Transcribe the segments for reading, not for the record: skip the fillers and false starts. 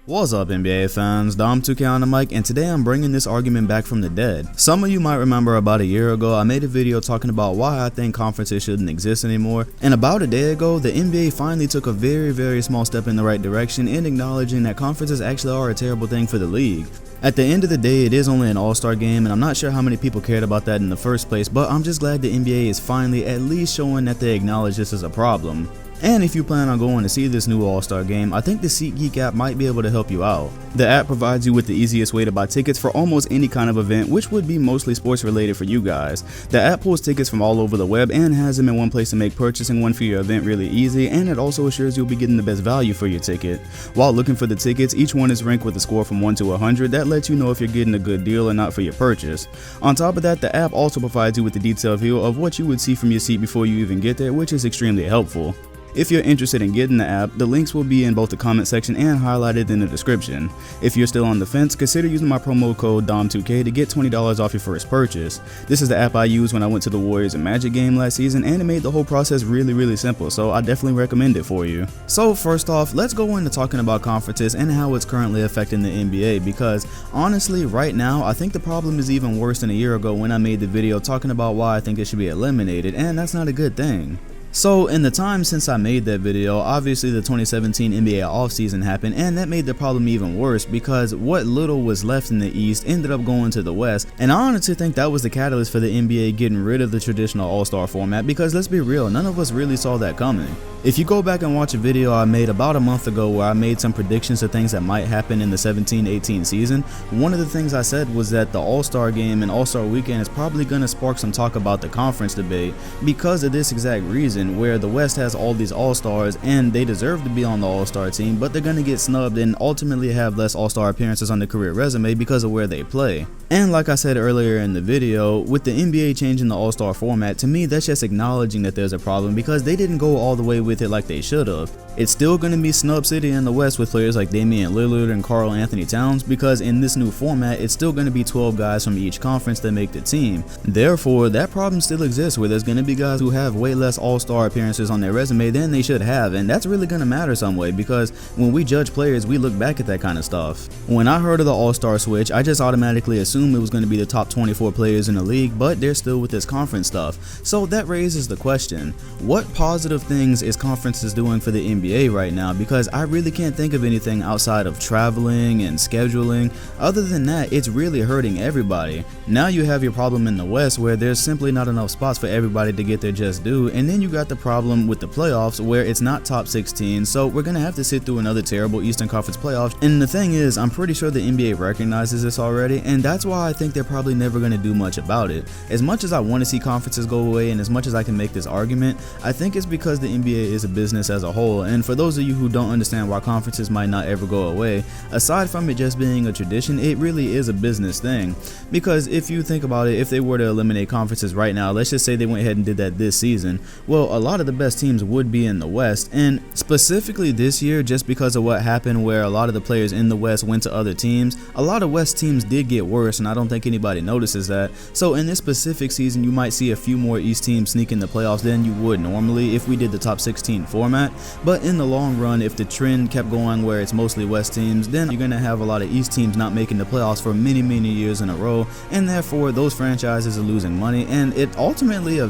What's up, NBA fans? Dom2K on the mic, and today I'm bringing this argument back from the dead. Some of you might remember about a year ago I made a video talking about why I think conferences shouldn't exist anymore, and about a day ago the NBA finally took a very small step in the right direction in acknowledging that conferences actually are a terrible thing for the league. At the end of the day, it is only an all-star game, and I'm not sure how many people cared about that in the first place, but I'm just glad the NBA is finally at least showing that they acknowledge this as a problem. And if you plan on going to see this new All-Star game, I think the SeatGeek app might be able to help you out. The app provides you with the easiest way to buy tickets for almost any kind of event, which would be mostly sports related for you guys. The app pulls tickets from all over the web and has them in one place to make purchasing one for your event really easy, and it also assures you'll be getting the best value for your ticket. While looking for the tickets, each one is ranked with a score from 1 to 100 that lets you know if you're getting a good deal or not for your purchase. On top of that, the app also provides you with a detailed view of what you would see from your seat before you even get there, which is extremely helpful. If you're interested in getting the app, the links will be in both the comment section and highlighted in the description. If you're still on the fence, consider using my promo code DOM2K to get $20 off your first purchase. This is the app I used when I went to the Warriors and Magic game last season, and it made the whole process really simple, so I definitely recommend it for you. So first off, let's go into talking about conferences and how it's currently affecting the NBA, because honestly right now I think the problem is even worse than a year ago when I made the video talking about why I think it should be eliminated, and that's not a good thing. So in the time since I made that video, obviously the 2017 NBA offseason happened, and that made the problem even worse because what little was left in the East ended up going to the West, and I honestly think that was the catalyst for the NBA getting rid of the traditional All-Star format, because let's be real, none of us really saw that coming. If you go back and watch a video I made about a month ago where I made some predictions of things that might happen in the 17-18 season, one of the things I said was that the All-Star game and All-Star weekend is probably going to spark some talk about the conference debate because of this exact reason, where the West has all these All-Stars and they deserve to be on the All-Star team, but they're going to get snubbed and ultimately have less All-Star appearances on their career resume because of where they play. And like I said earlier in the video, with the NBA changing the All-Star format, to me that's just acknowledging that there's a problem because they didn't go all the way with it like they should have. It's still going to be snub city in the West with players like Damian Lillard and Karl Anthony Towns, because in this new format it's still going to be 12 guys from each conference that make the team. Therefore, that problem still exists where there's going to be guys who have way less All-Star appearances on their resume than they should have, and that's really going to matter some way because when we judge players we look back at that kind of stuff. When I heard of the All-Star switch, I just automatically assumed it was going to be the top 24 players in the league, but they're still with this conference stuff. So that raises the question, what positive things is conferences doing for the NBA right now? Because I really can't think of anything outside of traveling and scheduling. Other than that, it's really hurting everybody. Now you have your problem in the West where there's simply not enough spots for everybody to get their just due, and then you got the problem with the playoffs where it's not top 16, so we're gonna have to sit through another terrible Eastern Conference playoffs. And the thing is, I'm pretty sure the NBA recognizes this already, and that's why I think they're probably never gonna do much about it. As much as I want to see conferences go away and as much as I can make this argument, I think it's because the NBA is a business as a whole. And for those of you who don't understand why conferences might not ever go away, aside from it just being a tradition, it really is a business thing. Because if you think about it, if they were to eliminate conferences right now, let's just say they went ahead and did that this season, well, a lot of the best teams would be in the West, and specifically this year, just because of what happened where a lot of the players in the West went to other teams, a lot of West teams did get worse, and I don't think anybody notices that. So in this specific season, you might see a few more East teams sneak in the playoffs than you would normally if we did the top 16 format, but in the long run, if the trend kept going where it's mostly West teams, then you're going to have a lot of East teams not making the playoffs for many years in a row, and therefore those franchises are losing money, and it ultimately,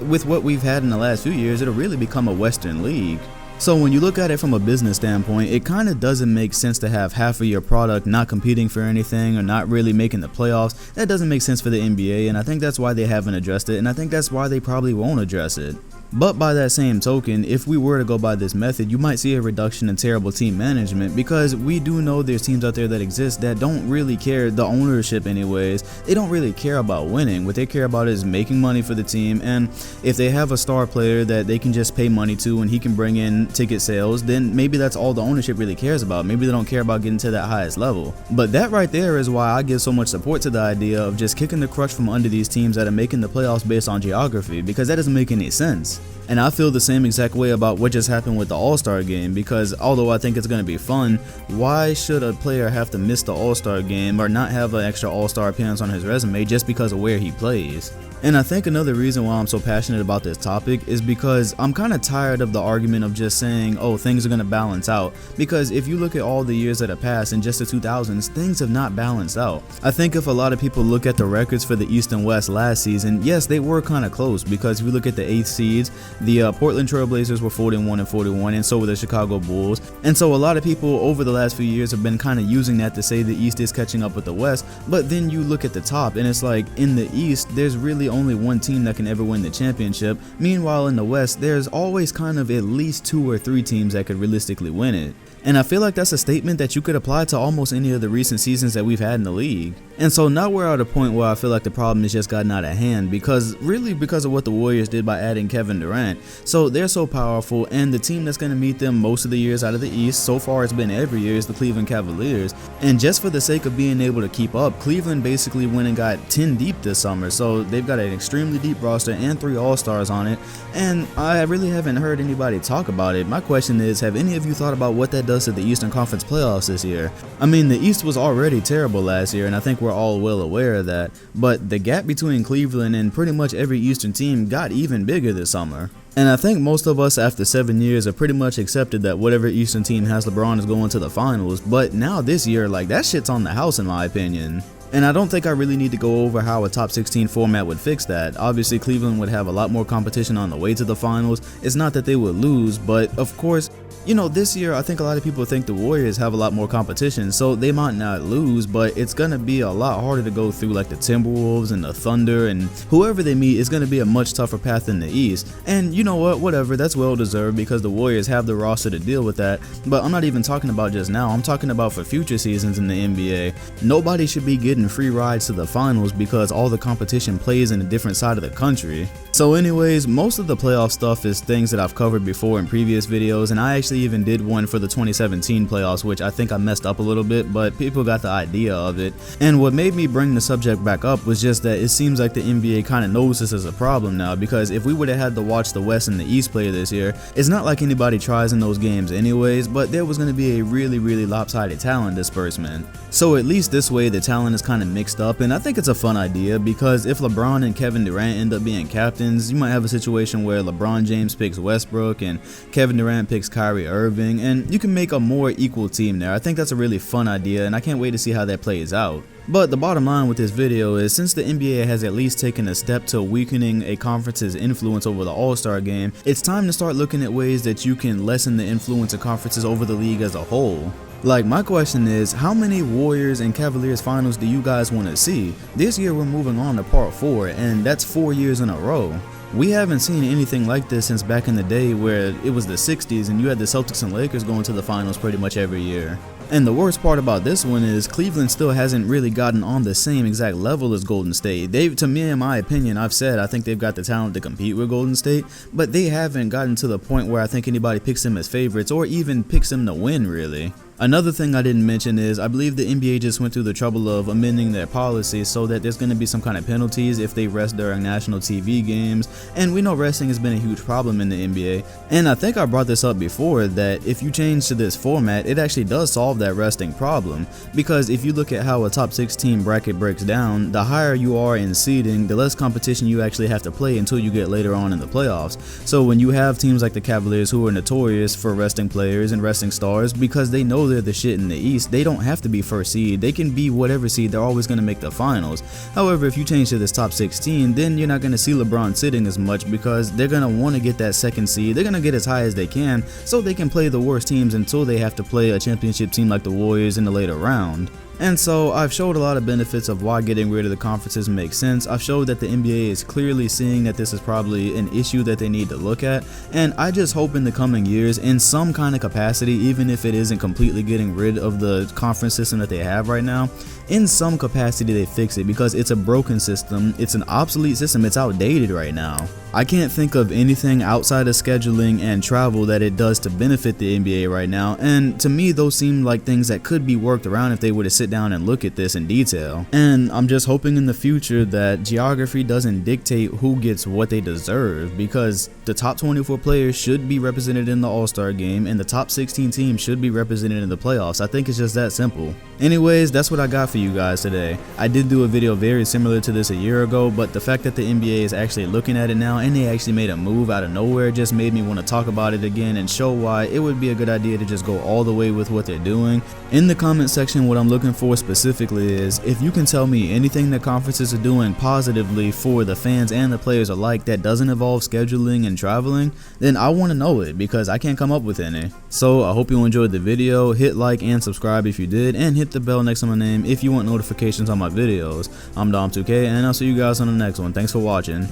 with what we've had in the last few years, it'll really become a Western league. So when you look at it from a business standpoint, it kind of doesn't make sense to have half of your product not competing for anything or not really making the playoffs. That doesn't make sense for the NBA, and I think that's why they haven't addressed it, and I think that's why they probably won't address it. But by that same token, if we were to go by this method, you might see a reduction in terrible team management, because we do know there's teams out there that exist that don't really care, the ownership anyways, they don't really care about winning. What they care about is making money for the team, and if they have a star player that they can just pay money to and he can bring in ticket sales, then maybe that's all the ownership really cares about. Maybe they don't care about getting to that highest level. But that right there is why I give so much support to the idea of just kicking the crutch from under these teams that are making the playoffs based on geography, because that doesn't make any sense. And I feel the same exact way about what just happened with the All-Star game, because although I think it's going to be fun, why should a player have to miss the All-Star game or not have an extra All-Star appearance on his resume just because of where he plays? And I think another reason why I'm so passionate about this topic is because I'm kind of tired of the argument of just saying, oh, things are going to balance out. Because if you look at all the years that have passed in just the 2000s, things have not balanced out. I think if a lot of people look at the records for the East and West last season, yes, they were kind of close, because if you look at the 8th seeds, the Portland Trail Blazers were 41-41, and so were the Chicago Bulls. And so a lot of people over the last few years have been kind of using that to say the East is catching up with the West. But then you look at the top, and it's like, in the East, there's really only one team that can ever win the championship. Meanwhile, in the West, there's always kind of at least 2 or 3 teams that could realistically win it. And I feel like that's a statement that you could apply to almost any of the recent seasons that we've had in the league. And so now we're at a point where I feel like the problem has just gotten out of hand, because of what the Warriors did by adding Kevin Durant. So they're so powerful, and the team that's going to meet them most of the years out of the East, so far it's been every year, is the Cleveland Cavaliers. And just for the sake of being able to keep up, Cleveland basically went and got 10 deep this summer. So they've got an extremely deep roster and 3 All-Stars on it. And I really haven't heard anybody talk about it. My question is, have any of you thought about what that does to the Eastern Conference playoffs this year? I mean, the East was already terrible last year, and I think we're all well aware of that. But the gap between Cleveland and pretty much every Eastern team got even bigger this summer. And I think most of us after 7 years have pretty much accepted that whatever Eastern team has LeBron is going to the finals. But now this year, like, that shit's on the house in my opinion. And I don't think I really need to go over how a top 16 format would fix that. Obviously, Cleveland would have a lot more competition on the way to the finals. It's not that they would lose, but of course, you know, this year I think a lot of people think the Warriors have a lot more competition, so they might not lose, but it's going to be a lot harder to go through like the Timberwolves and the Thunder, and whoever they meet is going to be a much tougher path in the East. And you know what, whatever, that's well deserved because the Warriors have the roster to deal with that. But I'm not even talking about just now, I'm talking about for future seasons in the NBA. Nobody should be getting free rides to the finals because all the competition plays in a different side of the country. So anyways, most of the playoff stuff is things that I've covered before in previous videos, and I actually even did one for the 2017 playoffs, which I think I messed up a little bit, but people got the idea of it. And what made me bring the subject back up was just that it seems like the NBA kind of knows this is a problem now, because if we would have had to watch the West and the East play this year, it's not like anybody tries in those games anyways, but there was going to be a really lopsided talent disbursement. So at least this way the talent is kind of mixed up, and I think it's a fun idea, because if LeBron and Kevin Durant end up being captains, you might have a situation where LeBron James picks Westbrook and Kevin Durant picks Kyrie Irving, and you can make a more equal team there. I think that's a really fun idea, and I can't wait to see how that plays out. But the bottom line with this video is, since the NBA has at least taken a step to weakening a conference's influence over the All-Star game, it's time to start looking at ways that you can lessen the influence of conferences over the league as a whole. Like, my question is, how many Warriors and Cavaliers finals do you guys want to see? This year we're moving on to part 4, and that's 4 years in a row. We haven't seen anything like this since back in the day where it was the 60s and you had the Celtics and Lakers going to the finals pretty much every year. And the worst part about this one is Cleveland still hasn't really gotten on the same exact level as Golden State. To me, in my opinion, I think they've got the talent to compete with Golden State, but they haven't gotten to the point where I think anybody picks them as favorites or even picks them to win, really. Another thing I didn't mention is I believe the NBA just went through the trouble of amending their policy so that there's going to be some kind of penalties if they rest during national TV games, and we know resting has been a huge problem in the NBA. And I think I brought this up before, that if you change to this format, it actually does solve that resting problem, because if you look at how a top 16 bracket breaks down, the higher you are in seeding, the less competition you actually have to play until you get later on in the playoffs. So when you have teams like the Cavaliers who are notorious for resting players and resting stars because they know they're the shit in the East, they don't have to be first seed, they can be whatever seed, they're always going to make the finals. However, if you change to this top 16, then you're not going to see LeBron sitting as much because they're going to want to get that second seed, they're going to get as high as they can so they can play the worst teams until they have to play a championship team like the Warriors in the later round. And so I've showed a lot of benefits of why getting rid of the conferences makes sense. I've showed that the NBA is clearly seeing that this is probably an issue that they need to look at, and I just hope in the coming years, in some kind of capacity, even if it isn't completely getting rid of the conference system that they have right now, in some capacity they fix it, because it's a broken system, it's an obsolete system, it's outdated right now. I can't think of anything outside of scheduling and travel that it does to benefit the NBA right now, and to me those seem like things that could be worked around if they were to sit down and look at this in detail. And I'm just hoping in the future that geography doesn't dictate who gets what they deserve, because the top 24 players should be represented in the All-Star game and the top 16 teams should be represented in the playoffs. I think it's just that simple. Anyways, that's what I got for you guys today. I did do a video very similar to this a year ago, but the fact that the NBA is actually looking at it now and they actually made a move out of nowhere just made me want to talk about it again and show why it would be a good idea to just go all the way with what they're doing. In the comment section, what I'm looking for specifically is if you can tell me anything that conferences are doing positively for the fans and the players alike that doesn't involve scheduling and traveling, then I want to know it because I can't come up with any. So I hope you enjoyed the video. Hit like and subscribe if you did, and hit the bell next to my name if you want notifications on my videos. I'm Dom2K, and I'll see you guys on the next one. Thanks for watching.